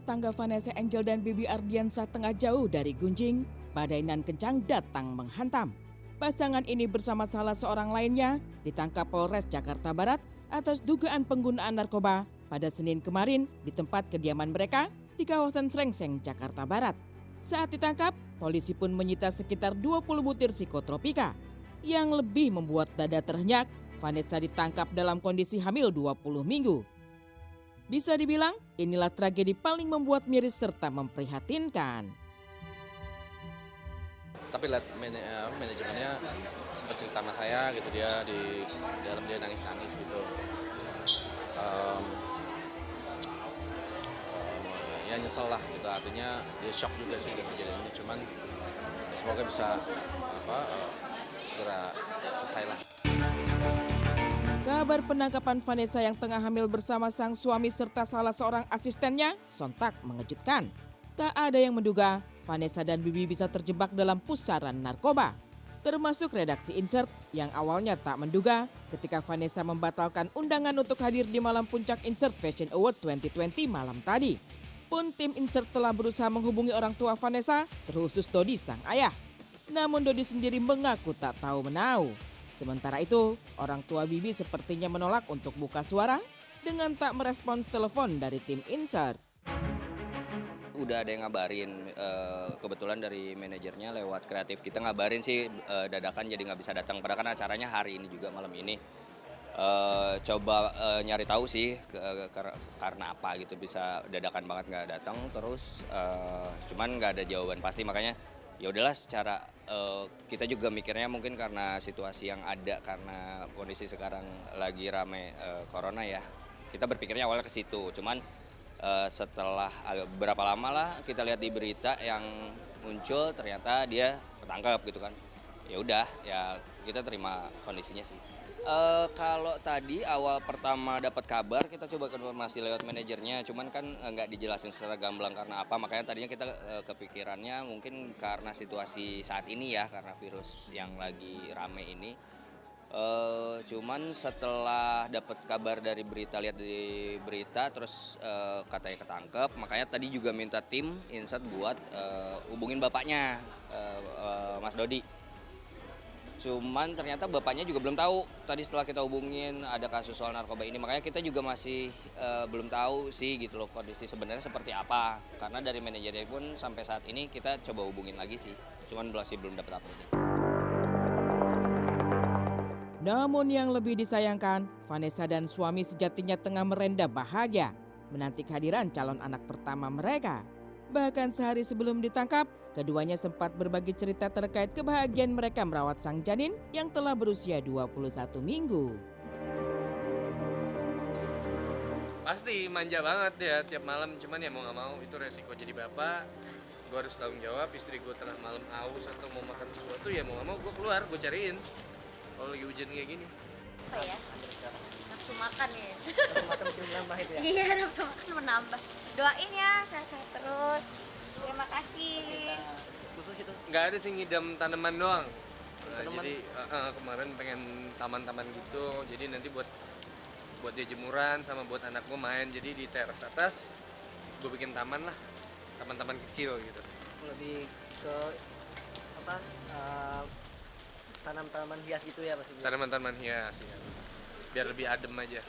tangga Vanessa Angel dan Bibi Ardiansah tengah jauh dari gunjing, badai nan kencang datang menghantam. Pasangan ini bersama salah seorang lainnya ditangkap Polres Jakarta Barat atas dugaan penggunaan narkoba pada Senin kemarin di tempat kediaman mereka di kawasan Srengseng, Jakarta Barat. Saat ditangkap, polisi pun menyita sekitar 20 butir psikotropika. Yang lebih membuat dada terhenyak, Vanessa ditangkap dalam kondisi hamil 20 minggu. Bisa dibilang, inilah tragedi paling membuat miris serta memprihatinkan. Tapi lihat manajemennya sempat cerita sama saya gitu, dia di dalam dia nangis-nangis gitu. Ya nyesel lah gitu, artinya dia shock juga sih dengan kejadian ini. Cuman ya semoga bisa segera selesai lah. Kabar penangkapan Vanessa yang tengah hamil bersama sang suami serta salah seorang asistennya sontak mengejutkan. Tak ada yang menduga Vanessa dan Bibi bisa terjebak dalam pusaran narkoba. Termasuk redaksi Insert yang awalnya tak menduga ketika Vanessa membatalkan undangan untuk hadir di malam puncak Insert Fashion Award 2020 malam tadi. Pun tim Insert telah berusaha menghubungi orang tua Vanessa, terkhusus Dodi sang ayah. Namun Dodi sendiri mengaku tak tahu menau. Sementara itu, orang tua Bibi sepertinya menolak untuk buka suara dengan tak merespons telepon dari tim Insert. Udah ada yang ngabarin, kebetulan dari manajernya lewat kreatif kita ngabarin sih dadakan jadi nggak bisa datang. Padahal kan acaranya hari ini juga malam ini. Coba nyari tahu sih karena apa gitu bisa dadakan banget nggak datang. Terus cuman nggak ada jawaban pasti, makanya ya udahlah secara kita juga mikirnya mungkin karena situasi yang ada karena kondisi sekarang lagi rame corona ya. Kita berpikirnya awalnya ke situ. Cuman setelah berapa lama lah kita lihat di berita yang muncul ternyata dia ketangkep gitu kan. Ya udah ya kita terima kondisinya sih. Kalau tadi awal pertama dapat kabar kita coba konfirmasi lewat manajernya, cuman kan nggak dijelasin secara gamblang karena apa, makanya tadinya kita kepikirannya mungkin karena situasi saat ini ya, karena virus yang lagi rame ini. Cuman setelah dapat kabar dari berita, lihat di berita terus katanya ketangkep, makanya tadi juga minta tim Insert buat hubungin bapaknya, Mas Dodi. Cuman ternyata bapaknya juga belum tahu. Tadi setelah kita hubungin ada kasus soal narkoba ini, makanya kita juga masih belum tahu sih gitu loh kondisi sebenarnya seperti apa. Karena dari manajernya pun sampai saat ini kita coba hubungin lagi sih. Cuman masih belum dapat update. Namun yang lebih disayangkan, Vanessa dan suami sejatinya tengah merenda bahagia menanti kehadiran calon anak pertama mereka. Bahkan sehari sebelum ditangkap, keduanya sempat berbagi cerita terkait kebahagiaan mereka merawat sang janin yang telah berusia 21 minggu. Pasti manja banget ya tiap malam, cuman ya mau gak mau itu resiko jadi bapak. Gue harus tanggung jawab, istri gue tengah malam haus atau mau makan sesuatu ya mau gak mau gue keluar, gue cariin. Kalau lagi hujan kayak gini. Apa ya? Nafsu makan ya. Nafsu makan bikin menambah itu ya? Iya, nafsu makan menambah. Doain ya, sehat-sehat terus. Terima kasih. Khusus gitu? Nggak ada sih ngidam tanaman doang. Jadi kemarin pengen taman-taman gitu. Jadi nanti buat dia jemuran sama buat anak gue main. Jadi di teras atas gue bikin taman lah, taman-taman kecil gitu. Lebih ke apa? Tanam-tanaman hias gitu ya pasti. Tanaman-tanaman hias ya. Biar lebih adem aja.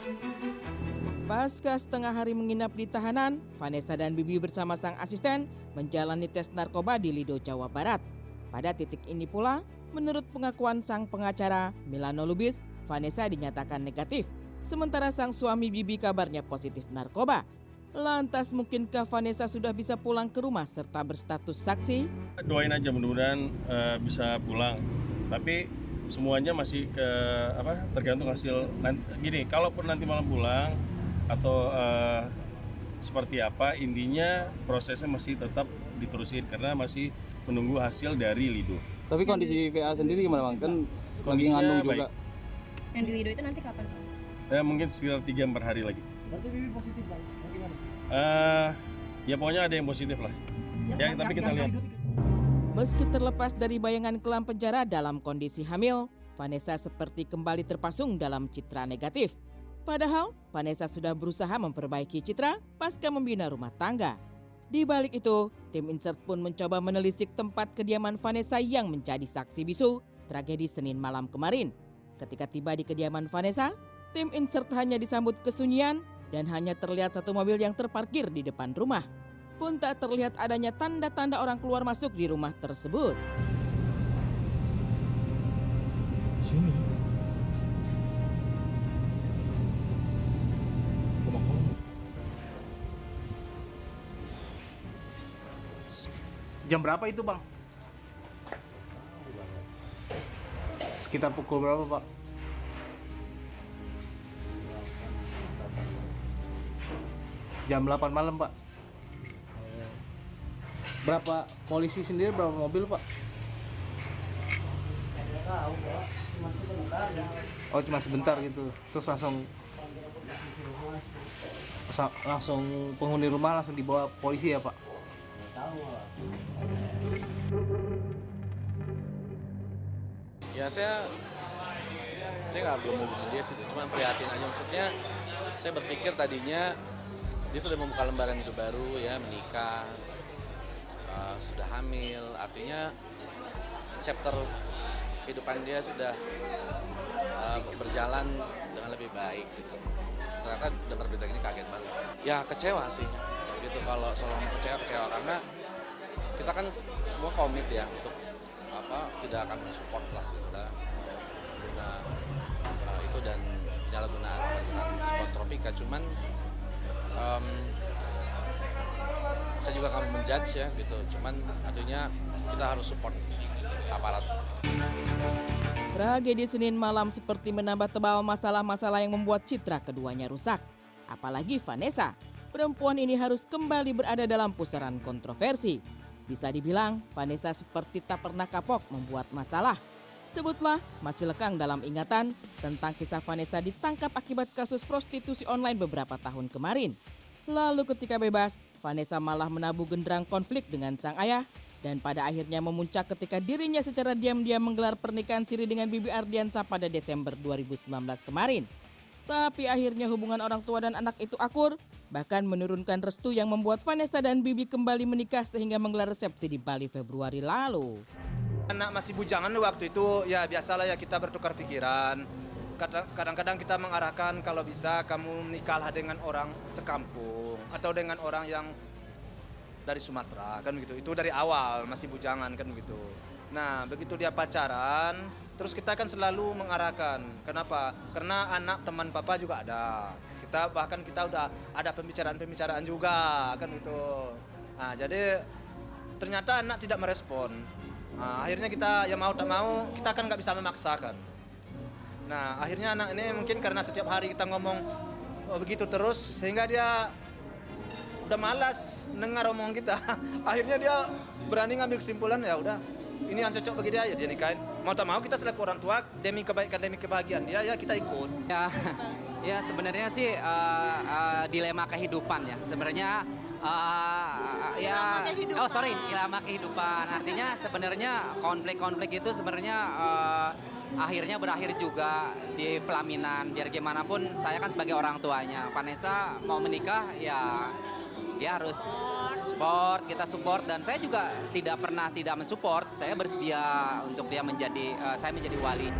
Pasca setengah hari menginap di tahanan, Vanessa dan Bibi bersama sang asisten menjalani tes narkoba di Lido, Jawa Barat. Pada titik ini pula, menurut pengakuan sang pengacara Milano Lubis, Vanessa dinyatakan negatif. Sementara sang suami Bibi kabarnya positif narkoba. Lantas mungkinkah Vanessa sudah bisa pulang ke rumah serta berstatus saksi? Doain aja mudah-mudahan bisa pulang. Tapi semuanya masih tergantung hasil. Gini, kalaupun nanti malam pulang atau seperti apa, intinya prosesnya masih tetap diterusin karena masih menunggu hasil dari Lido. Tapi kondisi VA sendiri gimana Bang? Kan lagi ngandung juga. Yang di Lido itu nanti kapan Bang? Mungkin sekitar 3-4 hari lagi. Berarti Bibi positif Bang? Bagaimana? Ya pokoknya ada yang positif lah. Tapi kita lihat. Meski terlepas dari bayangan kelam penjara dalam kondisi hamil, Vanessa seperti kembali terpasung dalam citra negatif. Padahal Vanessa sudah berusaha memperbaiki citra pasca membina rumah tangga. Di balik itu, tim Insert pun mencoba menelisik tempat kediaman Vanessa yang menjadi saksi bisu tragedi Senin malam kemarin. Ketika tiba di kediaman Vanessa, tim Insert hanya disambut kesunyian dan hanya terlihat satu mobil yang terparkir di depan rumah. Pun tak terlihat adanya tanda-tanda orang keluar masuk di rumah tersebut. Jam berapa itu, Bang? Sekitar pukul berapa, Pak? Jam 8 malam, Pak. Berapa polisi sendiri, berapa mobil, Pak? Oh, cuma sebentar gitu. Terus langsung penghuni rumah langsung dibawa polisi ya, Pak? Ya saya belum hubungin dia sih, cuma prihatin aja. Maksudnya saya berpikir tadinya dia sudah membuka lembaran hidup baru ya, menikah, sudah hamil, artinya chapter kehidupan dia sudah berjalan dengan lebih baik gitu. Ternyata dengar berita ini kaget banget. Ya kecewa sih gitu, kalau soal kecewa karena kita kan semua komit ya untuk tidak akan mensupport lah gitu lah itu dan penyalahgunaan psikotropika. Cuman saya juga akan menjudge ya gitu, cuman artinya kita harus support aparat. Tragedi Senin malam seperti menambah tebal masalah-masalah yang membuat citra keduanya rusak. Apalagi Vanessa, perempuan ini harus kembali berada dalam pusaran kontroversi. Bisa dibilang, Vanessa seperti tak pernah kapok membuat masalah. Sebutlah masih lekang dalam ingatan tentang kisah Vanessa ditangkap akibat kasus prostitusi online beberapa tahun kemarin. Lalu ketika bebas, Vanessa malah menabuh genderang konflik dengan sang ayah dan pada akhirnya memuncak ketika dirinya secara diam-diam menggelar pernikahan siri dengan Bibi Ardiansa pada Desember 2019 kemarin. Tapi akhirnya hubungan orang tua dan anak itu akur, bahkan menurunkan restu yang membuat Vanessa dan Bibi kembali menikah sehingga menggelar resepsi di Bali Februari lalu. Anak masih bujangan waktu itu, ya biasalah ya kita bertukar pikiran. Kadang-kadang kita mengarahkan kalau bisa kamu menikahlah dengan orang sekampung atau dengan orang yang dari Sumatera kan gitu. Itu dari awal masih bujangan kan gitu. Nah begitu dia pacaran, terus kita kan selalu mengarahkan. Kenapa? Karena anak teman papa juga ada. Kita udah ada pembicaraan juga kan gitu. Nah jadi ternyata anak tidak merespon. Nah, akhirnya kita ya mau tak mau kita kan nggak bisa memaksakan. Nah akhirnya anak ini mungkin karena setiap hari kita ngomong begitu terus sehingga dia udah malas dengar omong kita. Akhirnya dia berani ngambil kesimpulan, ya udah ini yang cocok bagi dia ya dia nikahin. Mau tak mau kita selaku orang tua demi kebaikan demi kebahagiaan dia ya kita ikut. Ya sebenarnya sih dilema kehidupan ya sebenarnya. Dilema kehidupan. Artinya sebenarnya konflik-konflik itu sebenarnya akhirnya berakhir juga di pelaminan. Biar gimana pun saya kan sebagai orang tuanya. Vanessa mau menikah ya dia harus support, kita support, dan saya juga tidak pernah tidak mensupport. Saya bersedia untuk dia saya menjadi wali.